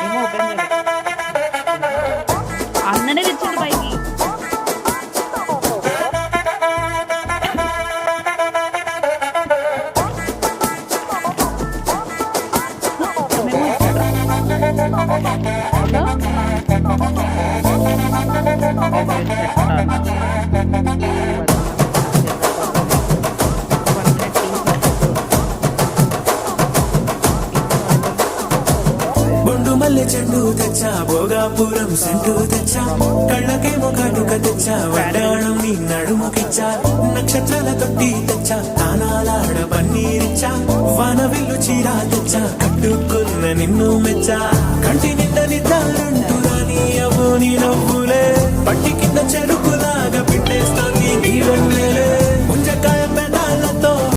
ఏమో ఓపెన్ చేయలేదు. అన్ననే తెచ్చిండు పైకి. బొండు మల్లె చెండు తెచ్చా, భోగాపురం సెంటు తెచ్చా, కళ్ళకేమో కాటుక తెచ్చా, వడ్డాణం నీ నడుముకిచ్చా, నక్షత్రాల తొట్టి తెచ్చా, తానాలాడ పన్నీరిచ్చా, వానవిల్లు చీరా తెచ్చా, కట్టుకున్న నిన్ను మెచ్చా, కంటి నిండా నిద్దారంటూ రాని అవ్వు నీ నవ్వులే, పట్టి కింద చెరుకులాగా పిండేస్తాంది నీ వెన్నెలే.